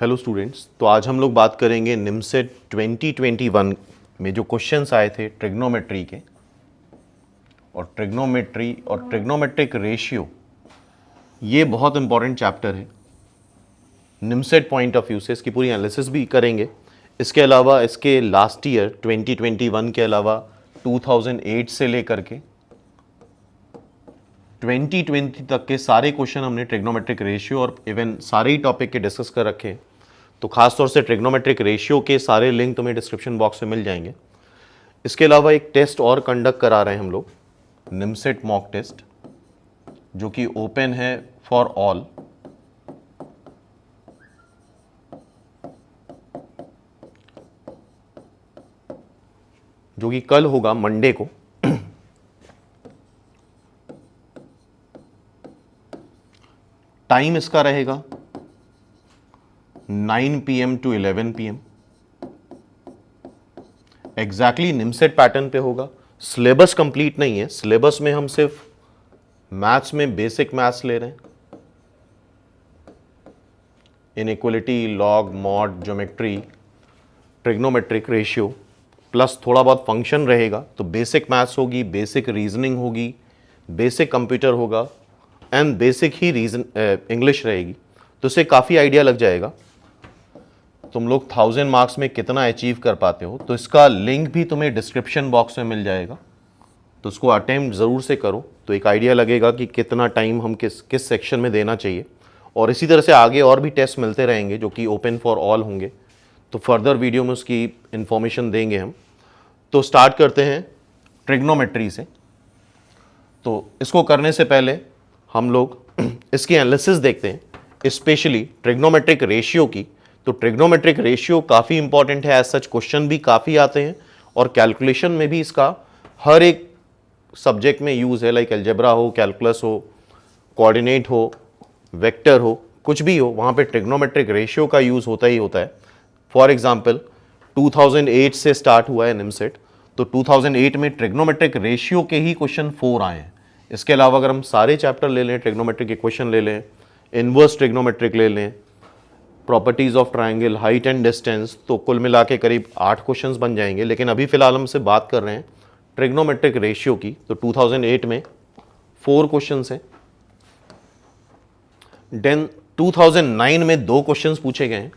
Hello students, तो आज हम लोग बात करेंगे निमसेट 2021 में जो क्वेश्चंस आए थे ट्रिग्नोमेट्री के और ट्रिग्नोमेट्रिक रेशियो। ये बहुत इंपॉर्टेंट चैप्टर है निमसेट पॉइंट ऑफ व्यू से, इसकी पूरी एनालिसिस भी करेंगे। इसके अलावा इसके लास्ट ईयर 2021 के अलावा 2008 से लेकर के 2020 तक के सारे क्वेश्चन हमने ट्रिग्नोमेट्रिक रेशियो और इवन सारे ही टॉपिक के डिस्कस कर रखे हैं। तो खासतौर से ट्रिग्नोमेट्रिक रेशियो के सारे लिंक तुम्हें डिस्क्रिप्शन बॉक्स में मिल जाएंगे। इसके अलावा एक टेस्ट और कंडक्ट करा रहे हैं हम लोग, निमसेट मॉक टेस्ट, जो कि ओपन है फॉर ऑल। जो कि कल होगा मंडे को। टाइम इसका रहेगा 9 PM to 11 PM। Exactly NIMCET pattern पे होगा। सिलेबस कंप्लीट नहीं है, सिलेबस में हम सिर्फ मैथ्स में बेसिक मैथ्स ले रहे हैं, inequality, log, mod, geometry, trigonometric ratio, plus थोड़ा बहुत फंक्शन रहेगा। तो बेसिक मैथ्स होगी, बेसिक रीजनिंग होगी, बेसिक कंप्यूटर होगा एंड बेसिक ही इंग्लिश रहेगी। तो इससे काफ़ी आइडिया लग जाएगा तुम लोग 1000 मार्क्स में कितना अचीव कर पाते हो। तो इसका लिंक भी तुम्हें डिस्क्रिप्शन बॉक्स में मिल जाएगा, तो उसको अटेम्प्ट ज़रूर से करो, तो एक आइडिया लगेगा कि कितना टाइम हम किस सेक्शन में देना चाहिए। और इसी तरह से आगे और भी टेस्ट मिलते रहेंगे जो कि ओपन फॉर ऑल होंगे, तो फर्दर वीडियो में उसकी इंफॉर्मेशन देंगे हम। तो स्टार्ट करते हैं ट्रिग्नोमेट्री से। तो इसको करने से पहले हम लोग इसकी एनालिसिस देखते हैं, स्पेशली ट्रिग्नोमेट्रिक रेशियो की। तो ट्रिग्नोमेट्रिक रेशियो काफ़ी इंपॉर्टेंट है, एज सच क्वेश्चन भी काफ़ी आते हैं और कैलकुलेशन में भी इसका हर एक सब्जेक्ट में यूज़ है, लाइक अलजेब्रा हो, कैलकुलस हो, कोऑर्डिनेट हो, वेक्टर हो, कुछ भी हो, वहाँ पे ट्रिग्नोमेट्रिक रेशियो का यूज़ होता ही होता है। फॉर एग्जांपल 2008 से स्टार्ट हुआ है निमसेट, तो 2008 में ट्रिग्नोमेट्रिक रेशियो के ही क्वेश्चन 4 आए हैं। इसके अलावा अगर हम सारे चैप्टर ले लें, ट्रिग्नोमेट्रिक इक्वेशन ले लें, इनवर्स ट्रिग्नोमेट्रिक ले लें, properties of triangle, height and distance, तो कुल मिला के करीब 8 क्वेश्चंस बन जाएंगे। लेकिन अभी फिलहाल हमसे बात कर रहे हैं ट्रिग्नोमेट्रिक रेशियो की। तो 2008 में 4 क्वेश्चंस हैं। देन 2009 में 2 क्वेश्चंस पूछे गए हैं,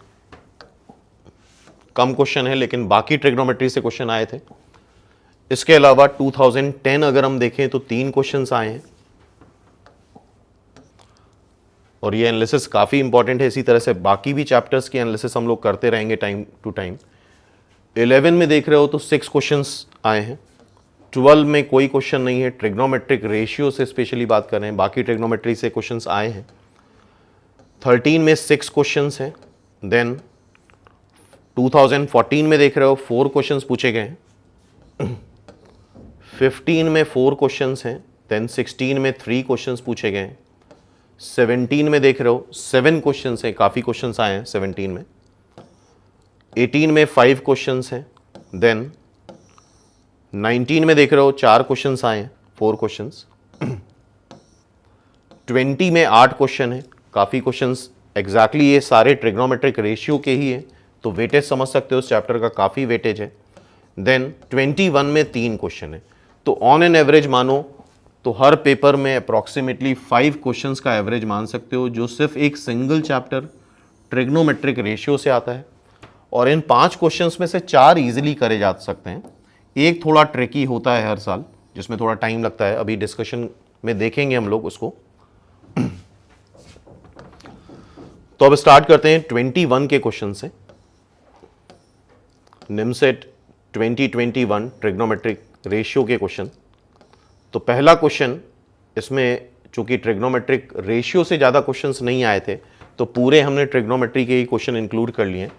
कम क्वेश्चन है लेकिन बाकी ट्रिग्नोमेट्री से क्वेश्चन आए थे। इसके अलावा 2010 अगर हम देखें तो 3 क्वेश्चंस आए हैं और ये एनालिसिस काफ़ी इंपॉर्टेंट है। इसी तरह से बाकी भी चैप्टर्स की एनालिसिस हम लोग करते रहेंगे टाइम टू टाइम। 11 में देख रहे हो तो 6 क्वेश्चंस आए हैं। 12 में कोई क्वेश्चन नहीं है, ट्रिग्नोमेट्रिक रेशियो से स्पेशली बात कर रहे हैं, बाकी ट्रिग्नोमेट्री से क्वेश्चंस आए हैं। 13 में 6 क्वेश्चंस हैं। देन 2014 में देख रहे हो 4 क्वेश्चंस पूछे गए हैं। 15 में 4 क्वेश्चंस हैं। देन 16 में 3 क्वेश्चंस पूछे गए हैं। 17 में देख रहे हो 7 क्वेश्चंस हैं, काफ़ी क्वेश्चंस आए हैं 17 में। 18 में 5 क्वेश्चंस हैं। देन 19 में देख रहे हो 4 क्वेश्चंस आए हैं, 4 क्वेश्चंस। 20 में 8 क्वेश्चन हैं, काफ़ी क्वेश्चंस एग्जैक्टली ये सारे ट्रिग्नोमेट्रिक रेशियो के ही हैं, तो वेटेज समझ सकते हो उस चैप्टर का, काफ़ी वेटेज है। देन 21 में 3 क्वेश्चन है। तो ऑन एन एवरेज मानो तो हर पेपर में अप्रॉक्सीमेटली 5 क्वेश्चंस का एवरेज मान सकते हो, जो सिर्फ एक सिंगल चैप्टर ट्रिग्नोमेट्रिक रेशियो से आता है। और इन 5 क्वेश्चंस में से 4 इजीली करे जा सकते हैं, एक थोड़ा ट्रिकी होता है हर साल, जिसमें थोड़ा टाइम लगता है, अभी डिस्कशन में देखेंगे हम लोग उसको। तो अब स्टार्ट करते हैं 21 के क्वेश्चन से। निमसेट 2021 ट्रिग्नोमेट्रिक रेशियो के क्वेश्चन। तो पहला क्वेश्चन, इसमें चूंकि ट्रिग्नोमेट्रिक रेशियो से ज़्यादा क्वेश्चंस नहीं आए थे तो पूरे हमने ट्रिग्नोमेट्री के ही क्वेश्चन इंक्लूड कर लिए हैं।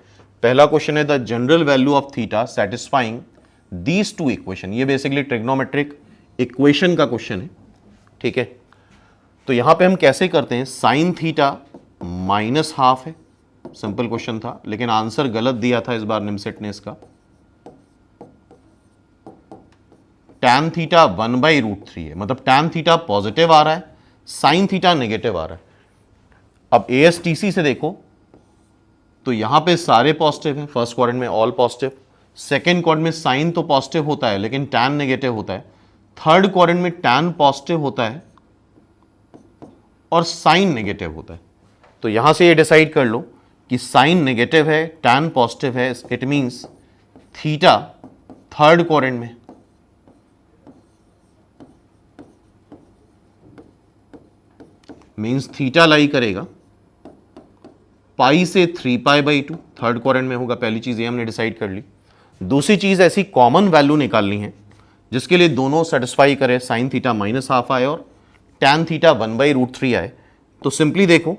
पहला क्वेश्चन है the general value of theta satisfying these 2 equation. ये बेसिकली ट्रिग्नोमेट्रिक इक्वेशन का क्वेश्चन है, ठीक है। तो यहाँ पे हम कैसे करते हैं, साइन थीटा -½ है, सिंपल क्वेश्चन था, लेकिन आंसर गलत दिया था इस बार निमसेट ने इसका। tan थीटा 1/√3 है, मतलब tan थीटा पॉजिटिव आ रहा है, साइन थीटा नेगेटिव आ रहा है। अब ASTC से देखो तो यहां पे सारे पॉजिटिव हैं, फर्स्ट क्वाड्रेंट में ऑल पॉजिटिव, सेकेंड क्वाड्रेंट में साइन तो पॉजिटिव होता है लेकिन टैन नेगेटिव होता है, थर्ड क्वाड्रेंट में टैन पॉजिटिव होता है और साइन नेगेटिव होता है। तो यहां से ये डिसाइड कर लो कि साइन नेगेटिव है, टैन पॉजिटिव है, it means theta third quadrant में मींस थीटा लाई करेगा पाई से 3π/2, थर्ड क्वाड्रेंट में होगा। पहली चीज ये हमने डिसाइड कर ली। दूसरी चीज ऐसी कॉमन वैल्यू निकालनी है जिसके लिए दोनों सेटिस्फाई करे, साइन थीटा -½ आए और टैन थीटा 1/√3 आए। तो सिंपली देखो,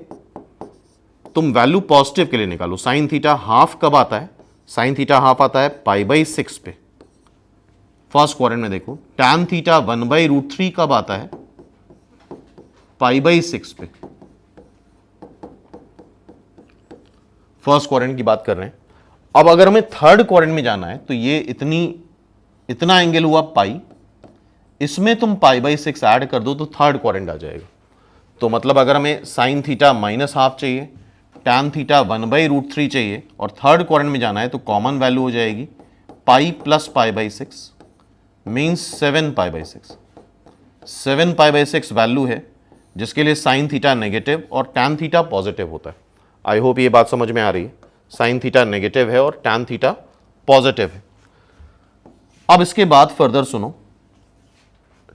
तुम वैल्यू पॉजिटिव के लिए निकालो। साइन थीटा हाफ कब आता है? साइन थीटा हाफ आता है π/6 पे, फर्स्ट क्वाड्रेंट में देखो। टैन थीटा 1/√3 कब आता है? π/6 पे, फर्स्ट क्वाड्रेंट की बात कर रहे हैं। अब अगर हमें थर्ड क्वाड्रेंट में जाना है तो ये इतना एंगल हुआ पाई, इसमें तुम π/6 ऐड कर दो तो थर्ड क्वाड्रेंट आ जाएगा। तो मतलब अगर हमें साइन थीटा -½ चाहिए, टैन थीटा 1/√3 चाहिए और थर्ड क्वाड्रेंट में जाना है तो कॉमन वैल्यू हो जाएगी पाई प्लस π/6 मीन्स 7π/6। 7π/6 वैल्यू है जिसके लिए साइन थीटा नेगेटिव और टैन थीटा पॉजिटिव होता है। आई होप ये बात समझ में आ रही है। साइन थीटा नेगेटिव है और टैन थीटा पॉजिटिव है। अब इसके बाद फर्दर सुनो,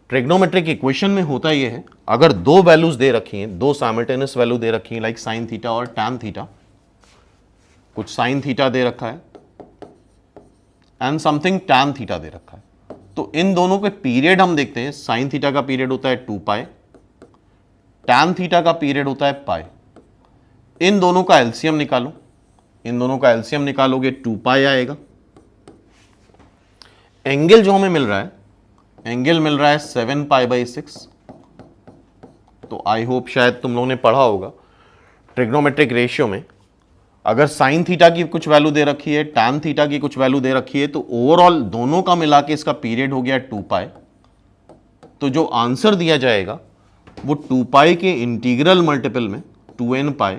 ट्रिग्नोमेट्रिक इक्वेशन में होता यह है, अगर दो वैल्यूज दे रखी हैं, दो साइमल्टेनियस वैल्यू दे रखी हैं लाइक साइन थीटा और टैन थीटा, कुछ साइन थीटा दे रखा है एंड समथिंग टैन थीटा दे रखा है, तो इन दोनों के पीरियड हम देखते हैं। साइन थीटा का पीरियड होता है 2π, टैन थीटा का पीरियड होता है पाई। इन दोनों का एलसीएम निकालो, इन दोनों का एलसीएम निकालोगे 2π आएगा। एंगल जो हमें मिल रहा है, एंगल मिल रहा है 7π/6। तो आई होप शायद तुम लोगों ने पढ़ा होगा ट्रिग्नोमेट्रिक रेशियो में, अगर साइन थीटा की कुछ वैल्यू दे रखी है, टैन थीटा की कुछ वैल्यू दे रखी है, तो ओवरऑल दोनों का मिला के इसका पीरियड हो गया 2π। तो जो आंसर दिया जाएगा वो 2π के इंटीग्रल मल्टीपल में 2nπ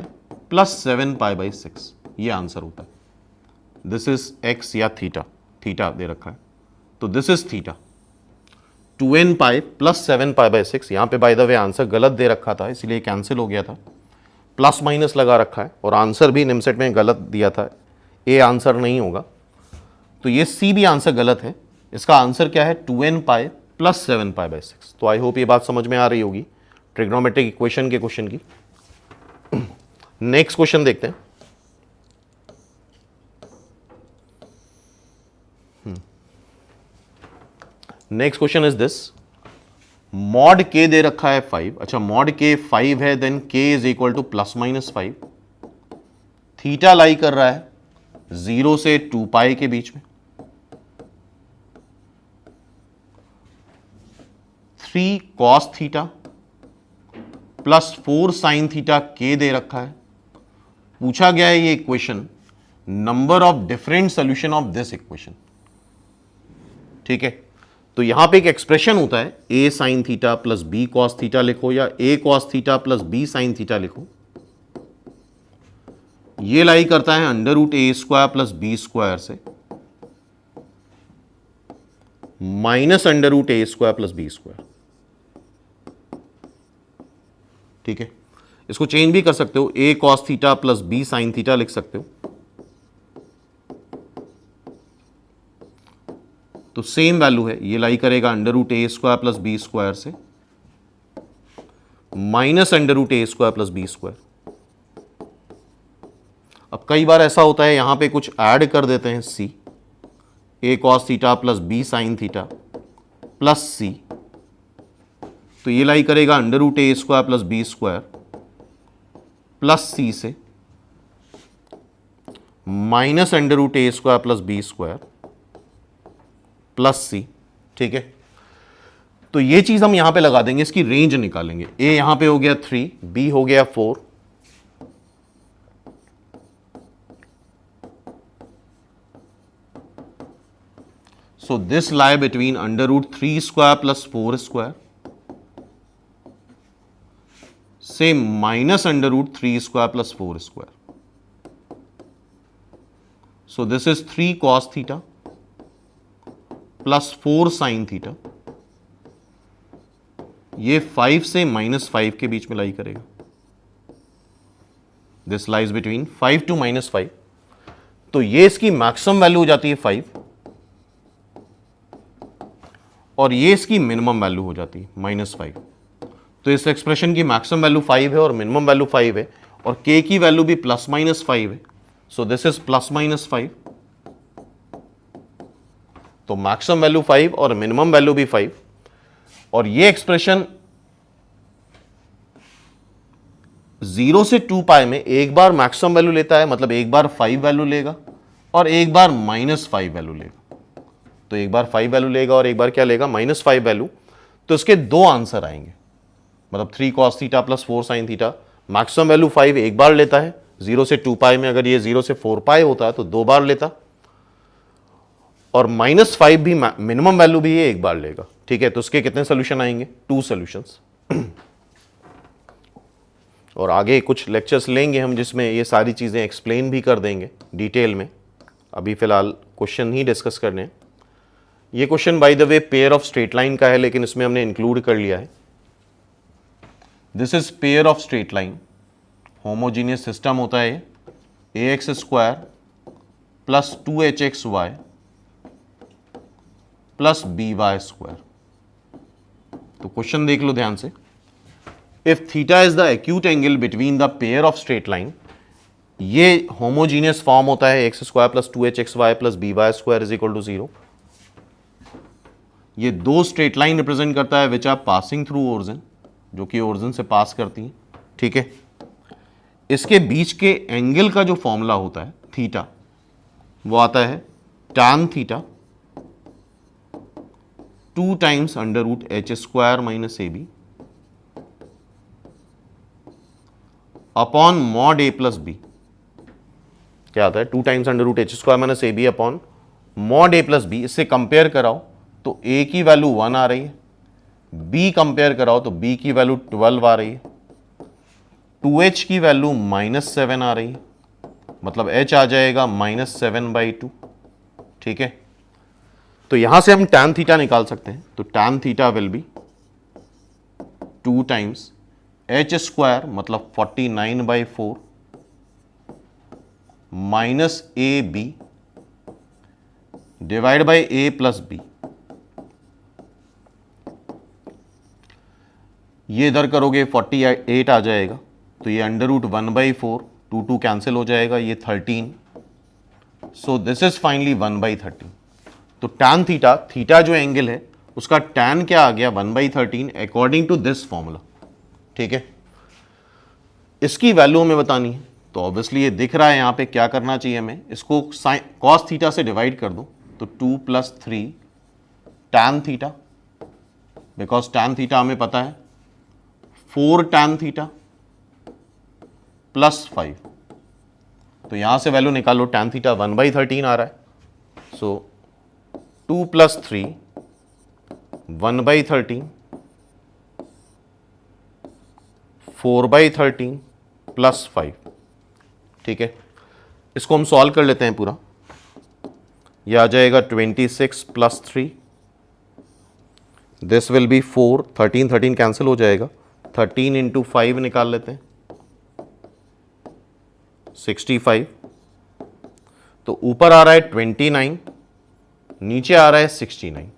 प्लस 7π/6 ये आंसर होता है। दिस इज एक्स या थीटा, थीटा दे रखा है तो this is theta. 2nπ plus 7π/6, यहां पे बाय द वे आंसर गलत दे रखा था इसलिए कैंसिल हो गया था, प्लस माइनस लगा रखा है और आंसर भी निमसेट में गलत दिया था, ए आंसर नहीं होगा। तो ये सी भी आंसर गलत है। इसका आंसर क्या है? 2nπ plus 7π/6। तो आई होप ये बात समझ में आ रही होगी ट्रिग्नोमेट्रिक इक्वेशन के क्वेश्चन की। नेक्स्ट क्वेश्चन देखते हैं। Next question is this, mod के दे रखा है 5। अच्छा, मॉड के 5 है, देन के is equal to ±5। Theta lie कर रहा है 0 से 2π के बीच में। 3 cos theta plus 4 sin theta के दे रखा है। पूछा गया है ये equation, number of different solution of this equation. ठीक है, तो यहां पे एक एक्सप्रेशन होता है a sin theta plus b cos theta लिखो या a cos theta plus b sin theta लिखो। ये लाई करता है √a² प्लस b² से माइनस √a² प्लस b²। ठीक है, इसको चेंज भी कर सकते हो, a cos theta plus b sin theta लिख सकते हो। तो सेम वैल्यू है, ये लाई करेगा √a² प्लस b² से माइनस √a² प्लस b²। अब कई बार ऐसा होता है यहां पे कुछ ऐड कर देते हैं c, a cos theta plus b sin theta plus c, तो ये लाई करेगा √a² plus b² plus c से minus √a² plus b² plus c। ठीक है, तो ये चीज हम यहां पे लगा देंगे, इसकी रेंज निकालेंगे। a यहां पे हो गया 3, b हो गया 4, so this lie between √3² plus 4² से minus √3² plus 4²। So this is 3 cos theta plus 4 sin theta. ये 5 से -5 के बीच में लाई करेगा। This lies between 5 to -5। तो ये इसकी मैक्सिमम वैल्यू हो जाती है 5 और ये इसकी मिनिमम वैल्यू हो जाती है -5। तो इस एक्सप्रेशन की मैक्सिमम वैल्यू 5 है और मिनिमम वैल्यू 5 है और k की वैल्यू भी ±5 है। सो दिस इज ±5। तो मैक्सिमम वैल्यू 5 और मिनिमम वैल्यू भी 5 और ये एक्सप्रेशन 0 से 2 पाई में एक बार मैक्सिमम वैल्यू लेता है, मतलब एक बार 5 वैल्यू लेगा और एक बार -5 वैल्यू लेगा। तो एक बार 5 वैल्यू लेगा और एक बार क्या लेगा, -5 वैल्यू। तो इसके दो आंसर आएंगे, मतलब 3 cos theta plus 4 sin theta. Maximum value 5 एक बार लेता है 0 से 2 पाई में, अगर ये 0 से 4 पाई होता है तो 2 बार लेता, और -5 भी मिनिमम वैल्यू भी ये एक बार लेगा। ठीक है, तो उसके कितने सोल्यूशन आएंगे, 2 सॉल्यूशंस। और आगे कुछ लेक्चर्स लेंगे हम जिसमें ये सारी चीज़ें एक्सप्लेन भी कर देंगे डिटेल में। अभी फिलहाल क्वेश्चन ही डिस्कस करने हैं। ये question by the way pair of straight line का है, लेकिन इसमें हमने इंक्लूड कर लिया है। This is pair of straight line, homogeneous system होता है। ax² plus 2hxy plus by²। तो क्वेश्चन देख लो ध्यान से। If theta is the acute angle between the pair of straight line, ये होमोजीनियस फॉर्म होता है x² plus 2hxy plus by² is equal to 0। ये दो स्ट्रेट लाइन रिप्रेजेंट करता है which are passing through origin, जो कि ओरिजिन से पास करती हैं। ठीक है, इसके बीच के एंगल का जो फॉर्मूला होता है थीटा, वो आता है tan theta 2 times √h² minus ab upon mod a plus b। क्या आता है, 2 times √h² minus ab upon mod a plus b। इससे कंपेयर कराओ तो a की वैल्यू 1 आ रही है, b कंपेयर कराओ तो b की वैल्यू 12 आ रही है, 2h की वैल्यू -7 आ रही है, मतलब h आ जाएगा -7/2। ठीक है, तो यहां से हम tan थीटा निकाल सकते हैं। तो tan theta will be 2 times h² मतलब 49/4 minus ab divide by a plus b। ये इधर करोगे 48 आ जाएगा, तो ये √1/4, 2 कैंसिल हो जाएगा, ये 13। सो दिस इज फाइनली 1/13। तो tan थीटा, थीटा जो एंगल है उसका tan क्या आ गया, 1/13 अकॉर्डिंग टू दिस फॉर्मूला। ठीक है, इसकी वैल्यू हमें बतानी है, तो ऑब्वियसली ये दिख रहा है यहाँ पे। क्या करना चाहिए हमें, इसको cos थीटा से डिवाइड कर दो, तो 2 + 3 tan theta, because tan theta हमें पता है 4 tan थीटा प्लस 5। तो यहां से वैल्यू निकालो, tan थीटा 1/13 आ रहा है। सो 2 + 3 1/13 4/13 प्लस 5। ठीक है, इसको हम सॉल्व कर लेते हैं पूरा। यह आ जाएगा 26 + 3, दिस विल बी 4, 13 कैंसिल हो जाएगा, 13 × 5 निकाल लेते हैं, 65। तो ऊपर आ रहा है 29, नीचे आ रहा है 69।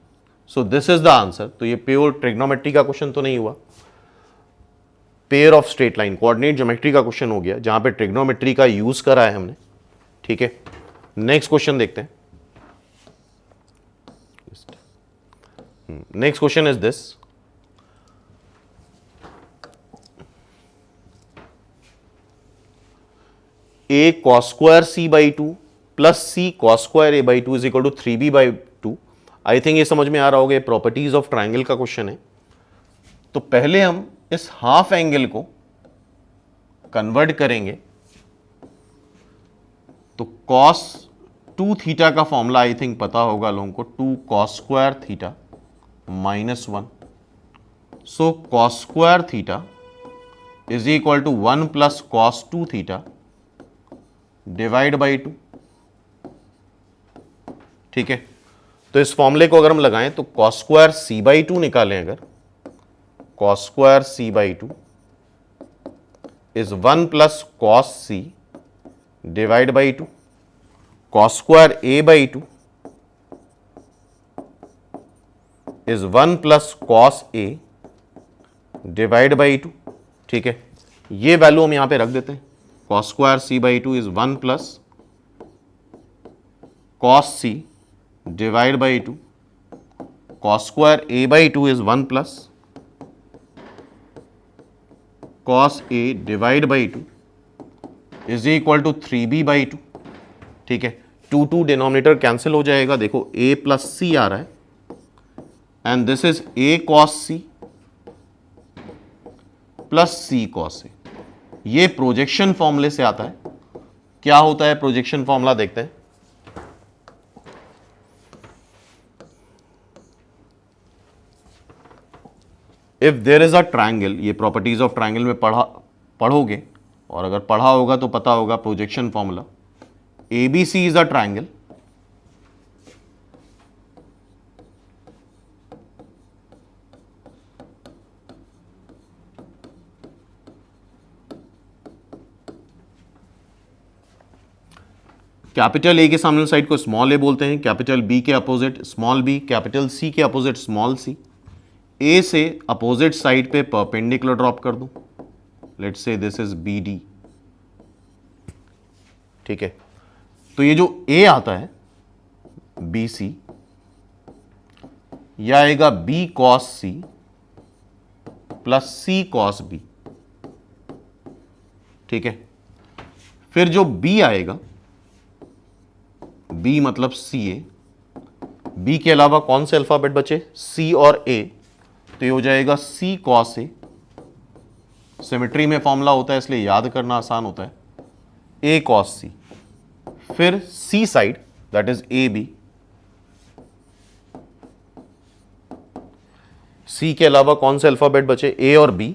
सो दिस इज द आंसर। तो ये प्योर ट्रिग्नोमेट्री का क्वेश्चन तो नहीं हुआ, pair of straight line coordinate geometry का क्वेश्चन हो गया, जहां पे ट्रिग्नोमेट्री का यूज करा है हमने। ठीक है, नेक्स्ट क्वेश्चन देखते हैं। Next question is this, a cos² c/2 plus c cos² a/2 is equal to 3b/2। I think ये समझ में आ रहा होगा, प्रॉपर्टीज ऑफ ट्राइंगल का क्वेश्चन है। तो पहले हम इस हाफ एंगल को कन्वर्ट करेंगे। तो cos 2 थीटा का फॉर्मूला आई थिंक पता होगा लोगों को, 2 cos² theta -1। So cos² theta is equal to 1 + cos 2 theta divide by 2। ठीक है। तो इस फॉर्मूले को अगर हम लगाएं तो cos square C by two निकालें, अगर cos square C by two is 1 plus cos C divide by two, cos square A by two is 1 plus cos A divide by two. ठीक है, ये वैल्यू हम यहां पे रख देते हैं। Cos square C by two is 1 plus cos C divide by two, cos square A by two is 1 plus cos A divide by two is equal to 3b by two. ठीक है, 2 denominator cancel हो जाएगा। देखो a plus सी आ रहा है and this is a cos C plus C cos A. ये projection फॉर्मूले से आता है। क्या होता है प्रोजेक्शन फॉर्मूला, देखते हैं। If there is a triangle, ये प्रॉपर्टीज ऑफ ट्रायंगल में पढ़ोगे और अगर पढ़ा होगा तो पता होगा projection formula. ABC is a triangle capital A के सामने साइड को स्मॉल ए बोलते हैं, कैपिटल बी के opposite small B, capital C के अपोजिट स्मॉल सी। ए से अपोजिट साइड पे परपेंडिकुलर ड्रॉप कर दूं, let's say this is B D. ठीक है, तो ये जो ए आता है बी सी, यह आएगा B cos C plus C cos B. ठीक है, फिर जो बी आएगा, बी मतलब सी ए, बी के अलावा कौन से अल्फाबेट बचे, सी और ए, तो ये हो जाएगा सी कॉस ए। सिमेट्री में फॉर्मूला होता है इसलिए याद करना आसान होता है, ए कॉस सी। फिर C side that is A B, C के अलावा कौन से अल्फाबेट बचे, ए और बी,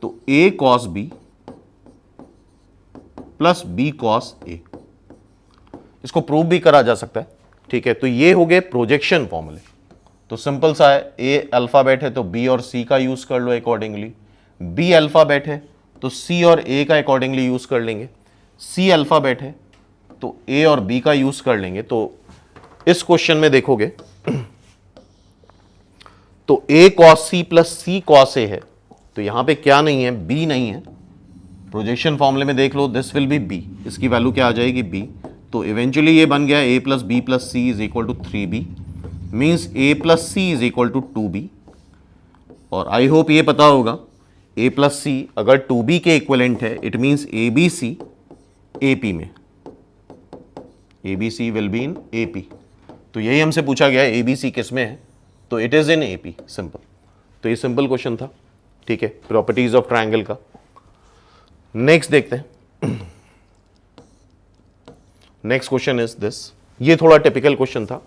तो A cos B plus B cos A. इसको प्रूव भी करा जा सकता है। ठीक है, तो ये हो गए प्रोजेक्शन फॉर्मूले। तो सिंपल सा है, ए अल्फाबेट है तो बी और सी का यूज कर लो अकॉर्डिंगली, बी अल्फाबेट है तो सी और ए का अकॉर्डिंगली यूज कर लेंगे, सी अल्फाबेट है तो ए और बी का यूज कर लेंगे। तो इस क्वेश्चन में देखोगे तो A cos C plus C cos ए है, तो यहां पे क्या नहीं है, बी नहीं है। प्रोजेक्शन फॉर्मूले में देख लो, दिस विल बी बी, इसकी वैल्यू क्या आ जाएगी, बी। तो इवेंचुअली ये बन गया A plus B plus C is equal to 3b, means A plus C is equal to 2b। और आई होप ये पता होगा, ए प्लस सी अगर 2b के इक्वलेंट है, it means A B C A P में, A B C will be in A P. तो यही हमसे पूछा गया है, ए बी सी किस में है, तो it is in A P, simple. तो ये सिंपल क्वेश्चन था। ठीक है, प्रॉपर्टीज ऑफ ट्रायंगल का। नेक्स्ट देखते हैं। Next question is this. ये थोड़ा टिपिकल क्वेश्चन था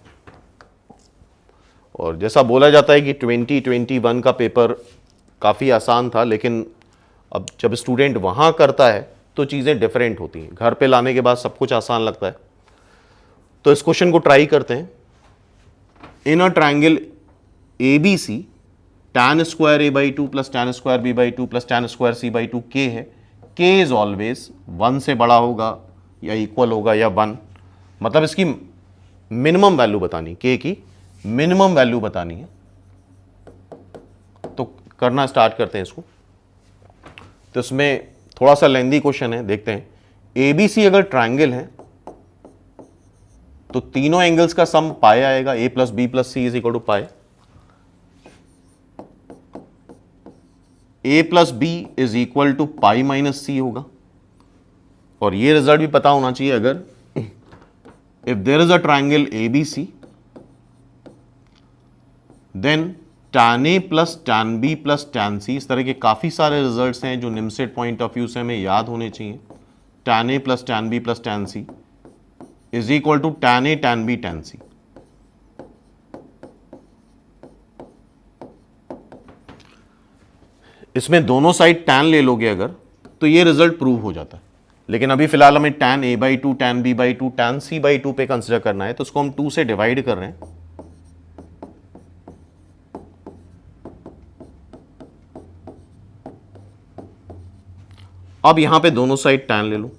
और जैसा बोला जाता है कि 2021 का पेपर काफ़ी आसान था, लेकिन अब जब स्टूडेंट वहाँ करता है तो चीज़ें डिफरेंट होती हैं। घर पे लाने के बाद सब कुछ आसान लगता है। तो इस क्वेश्चन को ट्राई करते हैं। In a triangle A B C, tan square A by two plus tan square B by two plus tan square C by two के है। के इज ऑलवेज 1 से बड़ा होगा या इक्वल होगा या 1, मतलब इसकी मिनिमम वैल्यू बतानी, के की मिनिमम वैल्यू बतानी है। तो करना स्टार्ट करते हैं इसको। तो इसमें थोड़ा सा लेंदी क्वेश्चन है, देखते हैं। ए बी सी अगर ट्रायंगल है तो तीनों एंगल्स का सम पाई आएगा, A plus B plus C is equal to pi. A plus B is equal to pi minus C होगा। और ये रिजल्ट भी पता होना चाहिए, अगर if there is a triangle A B C then tan A plus tan B plus tan C. इस तरह के काफी सारे रिजल्ट्स हैं जो निमसेट पॉइंट ऑफ व्यू से हमें याद होने चाहिए। tan A plus tan B plus tan C is equal to tan A tan B tan C. इसमें दोनों साइड tan ले लोगे अगर, तो ये रिजल्ट प्रूव हो जाता है। लेकिन अभी फिलहाल हमें tan a/2 tan b/2 tan c/2 पे कंसिडर करना है, तो उसको हम 2 से डिवाइड कर रहे हैं। अब यहां पे दोनों साइड tan ले लो,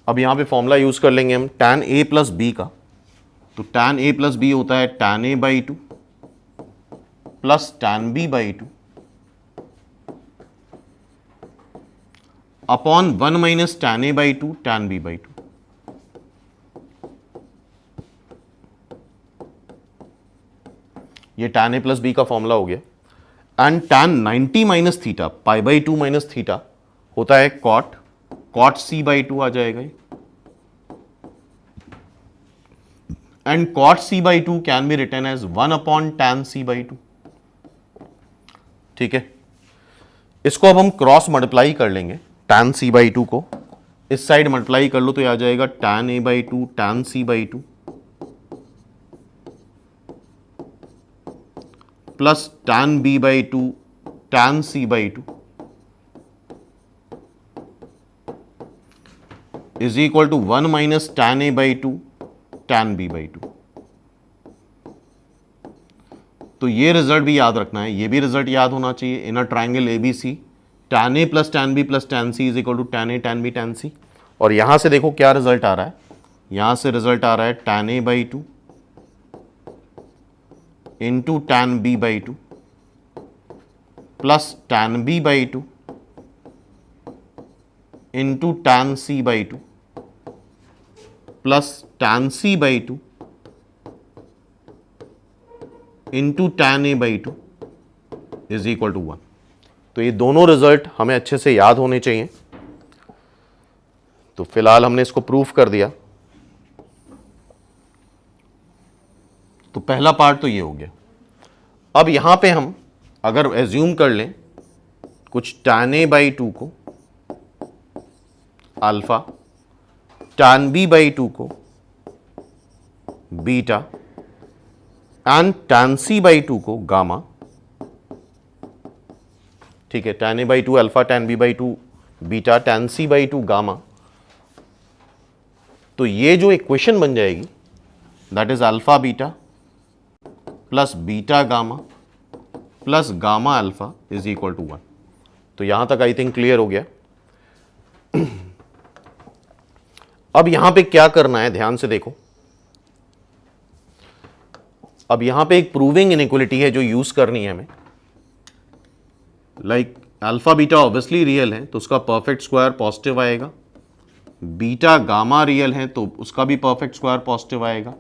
अब यहां पे फॉर्मूला यूज कर लेंगे हम tan a प्लस बी का। तो tan a प्लस बी होता है tan a/2 plus tan b/2 upon 1 minus tan a/2 tan b/2। ये tan a प्लस बी का फॉर्मूला हो गया। And tan 90 minus theta π/2 minus theta होता है cot c/2 आ जाएगा। And cot c/2 can be written as 1 upon tan c/2। ठीक है, इसको अब हम क्रॉस मल्टीप्लाई कर लेंगे। tan c/2 को इस साइड मल्टीप्लाई कर लो तो ये आ जाएगा tan a/2 tan c/2 plus tan b/2 tan c/2 is equal to 1 minus tan a/2 tan b/2। तो ये रिजल्ट भी याद रखना है, ये भी रिजल्ट याद होना चाहिए। In a triangle ABC tan a plus tan b plus tan c is equal to tan a tan b tan c। और यहां से देखो क्या रिजल्ट आ रहा है, यहां से रिजल्ट आ रहा है tan a/2 into tan b/2 plus tan b/2 into tan c/2 plus tan c/2 into tan a/2 is equal to 1। तो ये दोनों रिजल्ट हमें अच्छे से याद होने चाहिए। तो फिलहाल हमने इसको प्रूफ कर दिया। तो पहला पार्ट तो ये हो गया। अब यहां पे हम अगर एज्यूम कर लें कुछ tan a/2 को अल्फा, tan b/2 को बीटा एंड tan c/2 को गामा। ठीक है, tan a/2 alpha tan b/2 beta tan c/2 gamma. तो ये जो इक्वेशन बन जाएगी that is alpha beta plus beta gamma plus gamma alpha is equal to 1। तो यहां तक आई थिंक क्लियर हो गया। अब यहां पे क्या करना है, ध्यान से देखो। अब यहां पे एक प्रूविंग इनइक्वालिटी है जो यूज करनी है हमें। Like alpha beta obviously real है तो उसका परफेक्ट स्क्वायर पॉजिटिव आएगा, बीटा गामा रियल है तो उसका भी परफेक्ट स्क्वायर पॉजिटिव आएगा,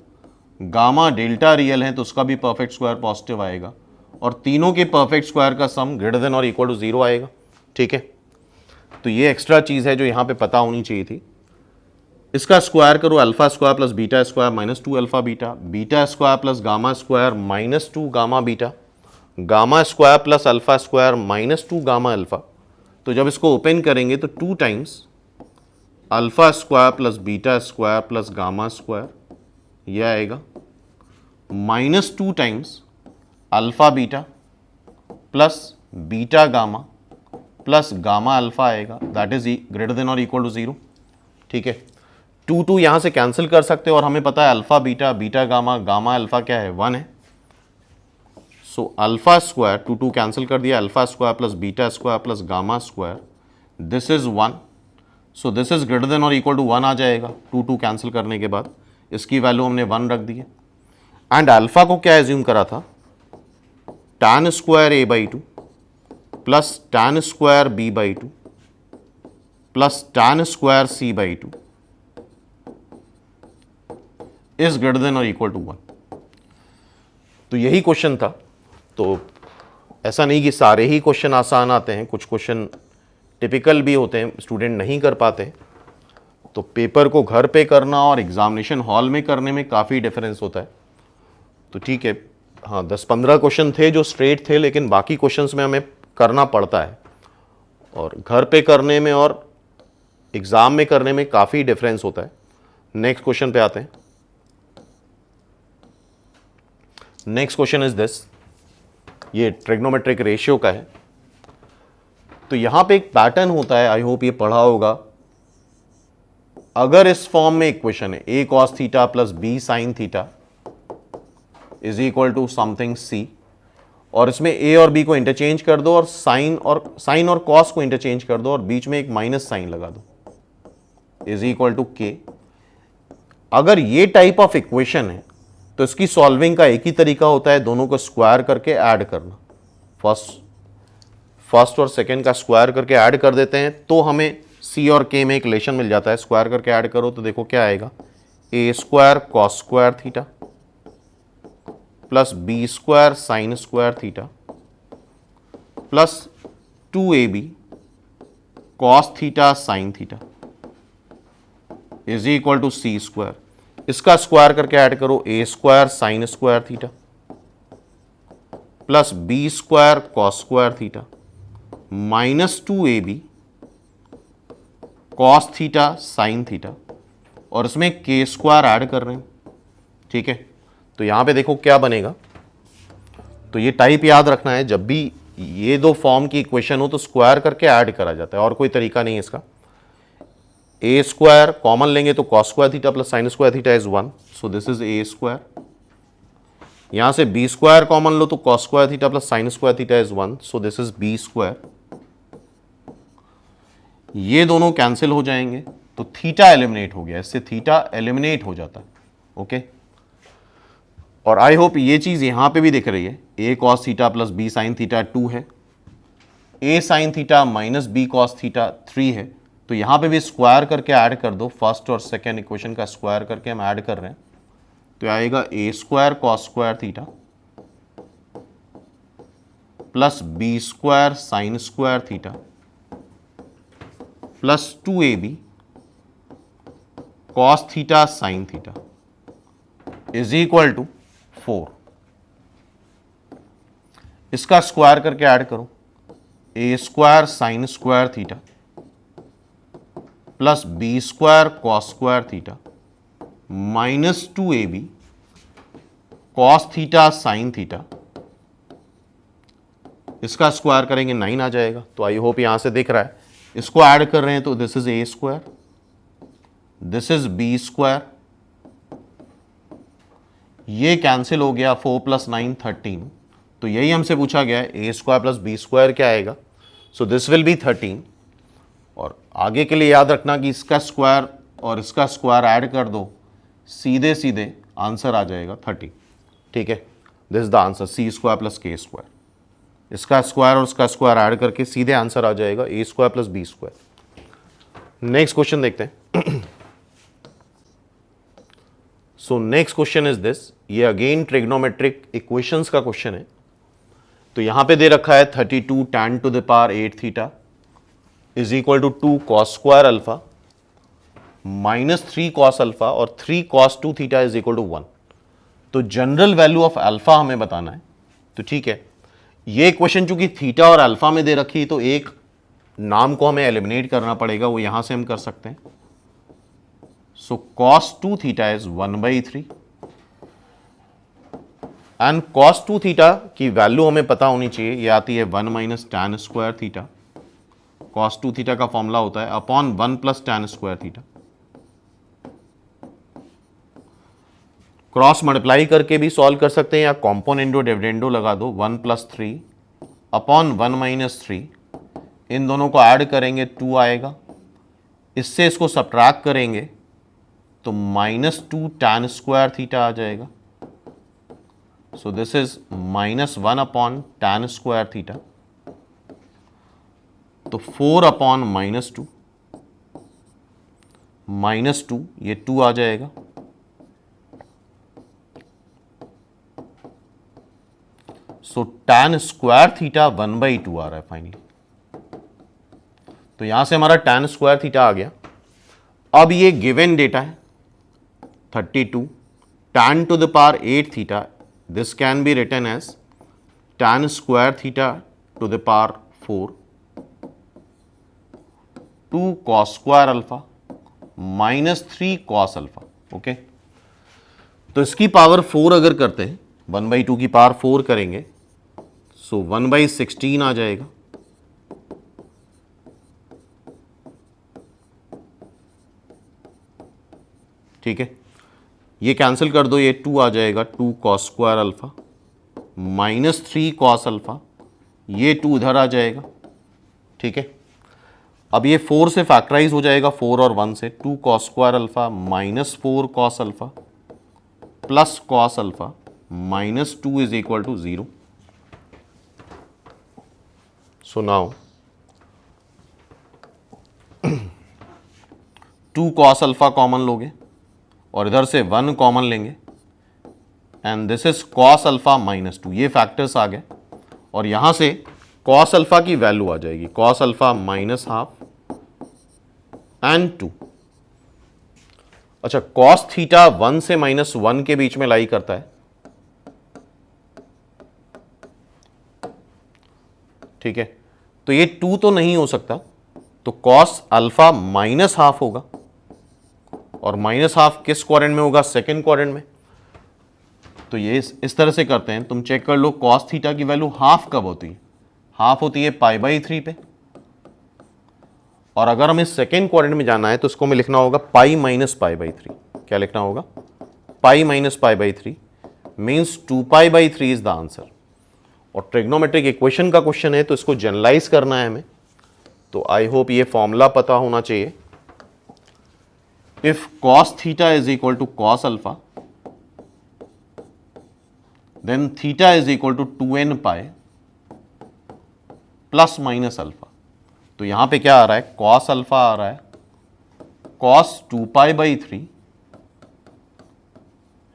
गामा डेल्टा रियल है तो उसका भी परफेक्ट स्क्वायर पॉजिटिव आएगा, और तीनों के परफेक्ट स्क्वायर का सम ग्रेटर देन और इक्वल टू 0 आएगा। ठीक है, तो ये एक्स्ट्रा चीज है जो यहां पे पता होनी चाहिए थी। इसका स्क्वायर करो, alpha square plus beta square minus 2 alpha beta, beta square plus gamma square minus 2 gamma beta, gamma square plus alpha square minus 2 gamma alpha. तो जब इसको ओपन करेंगे तो 2 times alpha square plus beta square plus gamma square यह आएगा, minus 2 times alpha beta plus beta gamma plus gamma alpha आएगा, that is greater than और equal to 0। ठीक है, 2 यहां से कैंसिल कर सकते हो और हमें पता है alpha beta beta gamma gamma alpha क्या है, 1 है। सो अल्फा स्क्वायर 2 कैंसिल कर दिया, alpha square plus beta square plus gamma square this is 1। So this is greater than और इक्वल टू 1 आ जाएगा 2 कैंसिल करने के बाद। इसकी वैल्यू हमने 1 रख दी है। एंड अल्फा को क्या एज्यूम करा था, tan square a/2 plus tan square b/2 plus tan square c/2 is greater than और इक्वल टू 1। तो यही क्वेश्चन था। तो ऐसा नहीं कि सारे ही क्वेश्चन आसान आते हैं, कुछ क्वेश्चन टिपिकल भी होते हैं, स्टूडेंट नहीं कर पाते। तो पेपर को घर पे करना और एग्जामिनेशन हॉल में करने में काफ़ी डिफरेंस होता है। तो ठीक है, हाँ 10-15 क्वेश्चन थे जो स्ट्रेट थे, लेकिन बाकी क्वेश्चंस में हमें करना पड़ता है और घर पे करने में और एग्ज़ाम में करने में काफ़ी डिफरेंस होता है। नेक्स्ट क्वेश्चन पे आते हैं। नेक्स्ट क्वेश्चन इज दिस, ये ट्रिग्नोमेट्रिक रेशियो का है। तो यहां पे एक पैटर्न होता है, आई होप ये पढ़ा होगा। अगर इस फॉर्म में इक्वेशन है a cos theta plus b sine theta is equal to something c, और इसमें a और b को इंटरचेंज कर दो और साइन और cos को इंटरचेंज कर दो और बीच में एक माइनस साइन लगा दो, इज इक्वल टू k। अगर ये टाइप ऑफ इक्वेशन है तो इसकी सॉल्विंग का एक ही तरीका होता है, दोनों को स्क्वायर करके ऐड करना। फर्स्ट और सेकेंड का स्क्वायर करके ऐड कर देते हैं तो हमें c और k में एक रिलेशन मिल जाता है। स्क्वायर करके ऐड करो तो देखो क्या आएगा, a square cos square theta plus b square sine square theta plus 2ab cos theta sine theta is equal to c square. इसका स्क्वायर करके ऐड करो, a square sine square theta plus b square cos square theta minus 2ab cos theta sine theta, और इसमें k square add कर रहे हैं। ठीक है, तो यहां पे देखो क्या बनेगा। तो ये टाइप याद रखना है, जब भी ये दो फॉर्म की इक्वेशन हो तो स्क्वायर करके ऐड करा जाता है, और कोई तरीका नहीं है इसका। a स्क्वायर कॉमन लेंगे तो cos square theta plus sign square theta is 1, so this is a square. यहां से b स्क्वायर कॉमन लो तो cos square theta plus sign square theta is 1, so this is b square. ये दोनों cancel हो जाएंगे तो थीटा एलिमिनेट हो गया, इससे थीटा एलिमिनेट हो जाता है। ओके, और आई होप ये चीज यहां पे भी दिख रही है, a cos theta plus b sine theta 2 है, a sine theta minus b cos theta 3 है। तो यहां पे भी स्क्वायर करके ऐड कर दो, फर्स्ट और सेकेंड इक्वेशन का स्क्वायर करके हम ऐड कर रहे हैं, तो आएगा a square cos square theta plus b square sine square theta plus 2ab cos theta sine theta is equal to 4। इसका स्क्वायर करके ऐड करो, a square sine square theta plus b square cos square theta minus 2ab cos theta sine theta. इसका square करेंगे 9 आ जाएगा। तो I hope यहां से दिख रहा है, इसको ऐड कर रहे हैं तो this is a square, this is b square, ये कैंसिल हो गया, 4 प्लस 9 13। तो यही हमसे पूछा गया है, a स्क्वायर प्लस b स्क्वायर क्या आएगा, सो दिस विल बी 13। और आगे के लिए याद रखना कि इसका स्क्वायर और इसका स्क्वायर ऐड कर दो, सीधे सीधे आंसर आ जाएगा 30। ठीक है, this is the answer, c square plus k square. इसका स्क्वायर और इसका स्क्वायर ऐड करके सीधे आंसर आ जाएगा a स्क्वायर प्लस b स्क्वायर। नेक्स्ट क्वेश्चन देखते हैं। So next question is this, ये अगेन ट्रिग्नोमेट्रिक इक्वेशंस का क्वेश्चन है। तो यहां पे दे रखा है 32 tan to the power 8 theta is equal to 2 cos square alpha minus 3 cos alpha और 3 cos 2 theta is equal to 1। तो जनरल वैल्यू ऑफ अल्फा हमें बताना है। तो ठीक है, ये इक्वेशन चूंकि थीटा और अल्फा में दे रखी, तो एक नाम को हमें एलिमिनेट करना पड़ेगा, वो यहां से हम कर सकते हैं। सो cos 2 theta is 1/3 and cos 2 theta की वैल्यू हमें पता होनी चाहिए, ये आती है 1 minus tan square theta. cos 2 theta का फॉर्मूला होता है upon 1 plus tan square theta. Cross multiply करके भी सॉल्व कर सकते हैं या कॉम्पोनेंडो डिविडेंडो लगा दो, 1 प्लस 3 अपॉन 1 माइनस 3, इन दोनों को ऐड करेंगे 2 आएगा, इससे इसको सब्ट्रैक्ट करेंगे तो माइनस 2 टैन स्क्वायर थीटा आ जाएगा। सो this is minus 1 upon tan square theta, तो 4 अपॉन माइनस 2, माइनस 2 ये 2 आ जाएगा। सो टैन स्क्वायर थीटा 1/2 आ रहा है फाइनली। तो यहां से हमारा टैन स्क्वायर थीटा आ गया। अब ये गिवन डेटा है 32 tan to the power 8 theta, this can be written as tan square theta to the power 4 2 cos square alpha minus 3 cos alpha. Okay, तो इसकी पावर 4 अगर करते हैं 1/2 की पावर 4 करेंगे, सो 1/16 आ जाएगा। ठीक है, ये कैंसिल कर दो, ये 2 आ जाएगा, 2 cos square alpha minus 3 cos alpha, ये 2 इधर आ जाएगा। ठीक है, अब ये 4 से फैक्टराइज हो जाएगा, 4 और 1 से, 2 cos square alpha minus 4 cos alpha plus cos alpha minus 2 is equal to 0। So now 2 cos alpha common लोगे और इधर से 1 कॉमन लेंगे, and this is cos alpha minus 2, ये फैक्टर्स आ गए, और यहां से cos अल्फा की वैल्यू आ जाएगी, cos alpha minus half and 2। अच्छा, cos थीटा 1 से -1 के बीच में लाई करता है। ठीक है, तो ये 2 तो नहीं हो सकता, तो cos अल्फा माइनस हाफ होगा, और माइनस हाफ किस क्वाड्रेंट में होगा? सेकेंड क्वाड्रेंट में। तो ये इस तरह से करते हैं, तुम चेक कर लो cos थीटा की वैल्यू हाफ कब होती है? हाफ होती है π/3 पे, और अगर हमें सेकेंड क्वाड्रेंट में जाना है तो इसको हमें लिखना होगा पाई माइनस π/3। क्या लिखना होगा? Pi minus π/3 means 2π/3 is the answer. और ट्रिग्नोमेट्रिक इक्वेशन का क्वेश्चन है तो इसको जनरलाइज करना है हमें, तो आई होप ये फॉर्मूला पता होना चाहिए। If cos theta is equal to cos alpha, then theta is equal to 2n pi plus minus alpha. तो यहां पे क्या आ रहा है? cos अल्फा आ रहा है cos 2π/3,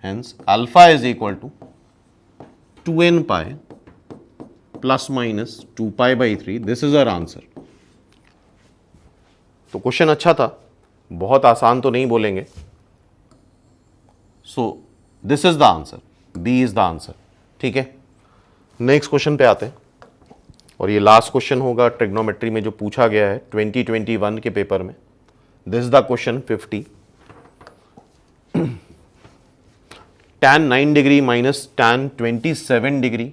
hence alpha is equal to 2n pi plus minus 2π/3। This is our answer. तो question अच्छा था, बहुत आसान तो नहीं बोलेंगे। So this is the answer, B is the answer. ठीक है, नेक्स्ट क्वेश्चन पे आते हैं, और ये लास्ट क्वेश्चन होगा ट्रिग्नोमेट्री में जो पूछा गया है 2021 के पेपर में। This is the question 50। tan 9 degree minus tan 27 degree,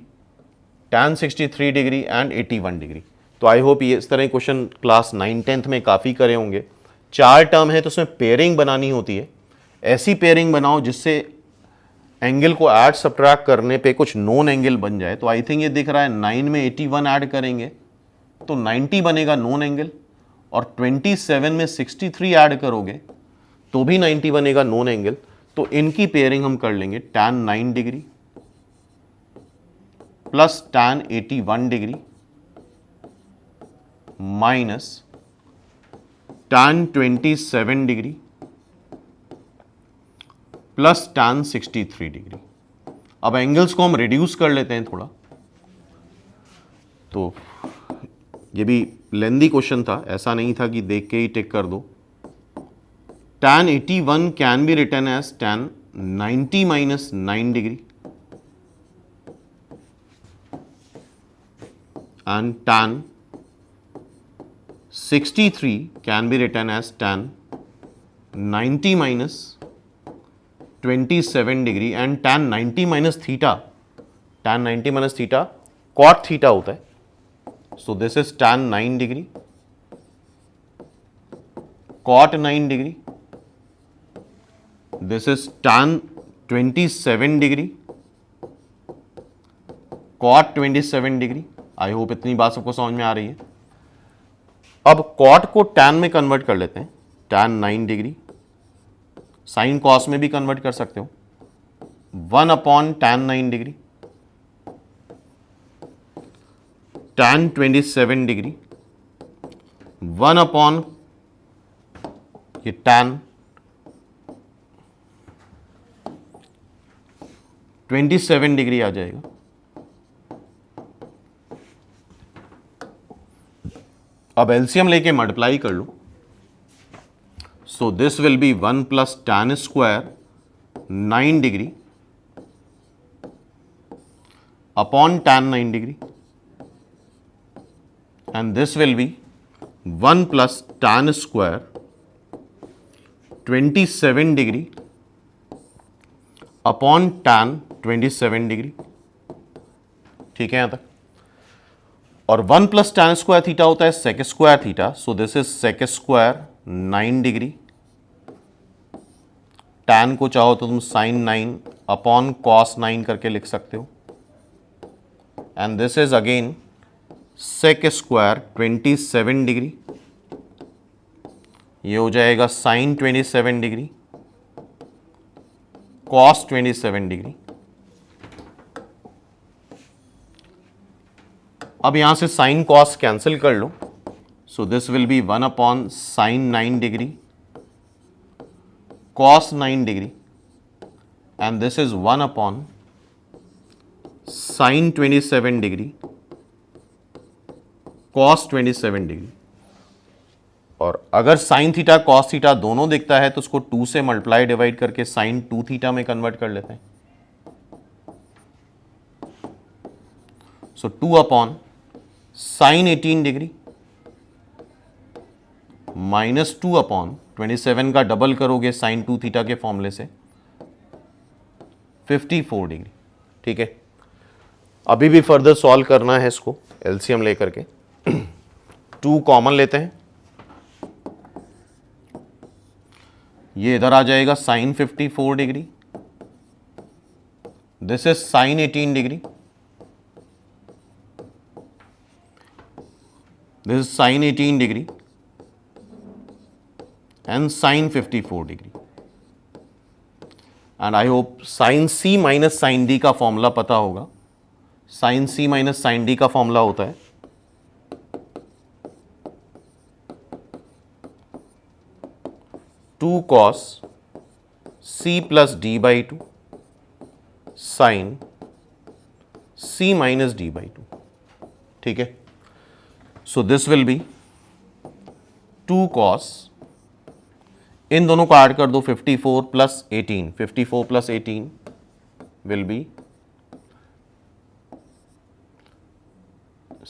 tan 63 degree and 81 degree. तो आई होप ये इस तरह क्वेश्चन क्लास 9-10th में काफ़ी करे होंगे। 4 टर्म है तो उसमें पेयरिंग बनानी होती है। ऐसी पेयरिंग बनाओ जिससे एंगल को ऐड सब्ट्रैक्ट करने पे कुछ नॉन एंगल बन जाए। तो आई थिंक ये दिख रहा है 9 में 81 ऐड करेंगे तो 90 बनेगा नॉन एंगल, और 27 में 63 ऐड करोगे तो भी 90 बनेगा नॉन एंगल। तो इनकी पेयरिंग हम कर लेंगे, tan 9 degree plus tan 81 degree minus tan 27 degree plus tan 63 degree. अब एंगल्स को हम रिड्यूस कर लेते हैं थोड़ा, तो ये भी लेंदी क्वेश्चन था, ऐसा नहीं था कि देख के ही टिक कर दो। tan 81 can be written as tan 90 minus 9 degree and tan 63 can be written as tan 90 minus 27 degree, and tan 90 minus theta, tan 90 minus theta cot theta होता है। So this is tan 9 degree cot 9 degree, this is tan 27 degree cot 27 degree। I hope इतनी बात सबको समझ में आ रही है। अब कॉट को टैन में कन्वर्ट कर लेते हैं, tan 9 डिग्री, साइन कॉस में भी कन्वर्ट कर सकते हो, 1/tan 9 डिग्री, tan 27 डिग्री, 1 ये tan 27 डिग्री आ जाएगा। अब एलसीएम लेके मल्टीप्लाई कर लो, so this will be 1 plus tan square 9 degree upon tan 9 degree, and this will be 1 plus tan square 27 degree upon tan 27 degree, ठीक है यहां तक। और 1 प्लस tan स्क्वायर थीटा होता है sec square theta, so this is sec square 9 degree. tan को चाहो तो तुम sin 9 अपॉन cos 9 करके लिख सकते हो, and this is again sec square 27 degree, ये हो जाएगा sin 27 डिग्री cos 27 डिग्री। अब यहां से sin cos कैंसिल कर लो, so this will be 1 upon sin 9 degree cos 9 degree, and this is 1 upon sin 27 degree cos 27 degree. और अगर sin थीटा cos थीटा दोनों दिखता है तो उसको 2 से मल्टीप्लाई डिवाइड करके sin 2 थीटा में कन्वर्ट कर लेते हैं। सो 2 upon sin 18 degree minus 2 upon 27 का डबल करोगे sin 2 थीटा के फॉर्मूले से 54 डिग्री, ठीक है। अभी भी फर्दर सॉल्व करना है इसको एलसीएम लेकर के। 2 कॉमन लेते हैं, ये इधर आ जाएगा sin 54 degree, this is sin 18 degree, this is sin 18 degree and sin 54 degree. And I hope sin c minus sin d का फॉर्मूला पता होगा। sin c minus sin d का फॉर्मूला होता है 2 cos c plus d by 2 sin c minus d by 2, ठीक है। सो this will B 2 cos, इन दोनों को ऐड कर दो 54 plus 18, 54 plus 18 will be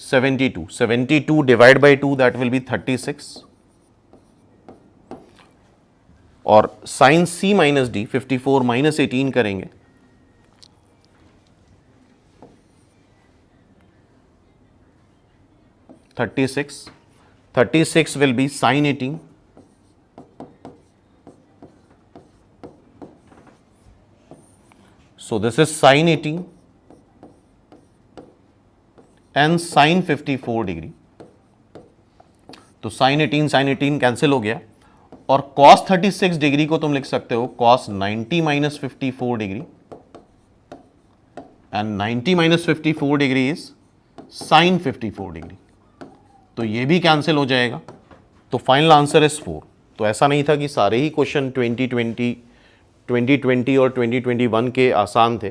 72, 72 divide by 2 that will be 36, और sin c minus D 54 minus 18 करेंगे thirty six will be sin 18, so this is sin 18 and sin 54 degree. तो sin 18 cancel हो गया, और cos 36 डिग्री को तुम लिख सकते हो cos 90 minus 54 degree, and 90 minus 54 degree is sin 54 degree, तो ये भी कैंसिल हो जाएगा। तो फाइनल आंसर इज 4। तो ऐसा नहीं था कि सारे ही क्वेश्चन 2020 और 2021 के आसान थे,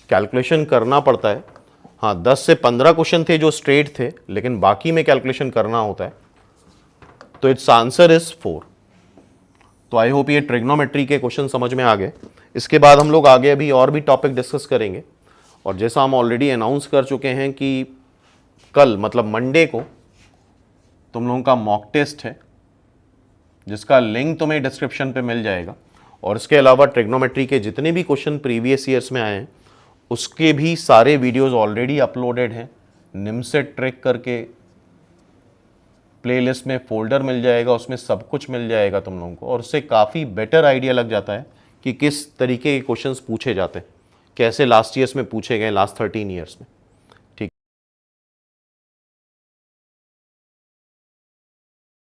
कैलकुलेशन करना पड़ता है। हाँ, 10 से 15 क्वेश्चन थे जो स्ट्रेट थे, लेकिन बाकी में कैलकुलेशन करना होता है। तो इट्स आंसर इज 4। तो आई होप ये ट्रिग्नोमेट्री के क्वेश्चन समझ में आ गए। इसके बाद हम लोग आगे अभी और भी टॉपिक डिस्कस करेंगे, और जैसा हम ऑलरेडी अनाउंस कर चुके हैं कि कल मतलब मंडे को तुम लोगों का मॉक टेस्ट है, जिसका लिंक तुम्हें डिस्क्रिप्शन पे मिल जाएगा। और इसके अलावा ट्रिग्नोमेट्री के जितने भी क्वेश्चन प्रीवियस ईयर्स में आए हैं उसके भी सारे वीडियोस ऑलरेडी अपलोडेड हैं। निमसेट ट्रैक करके प्लेलिस्ट में फोल्डर मिल जाएगा, उसमें सब कुछ मिल जाएगा तुम लोगों को, और उससे काफ़ी बेटर आइडिया लग जाता है कि किस तरीके के क्वेश्चंस पूछे जाते हैं, कैसे लास्ट ईयर्स में पूछे गए लास्ट 13 ईयर्स में।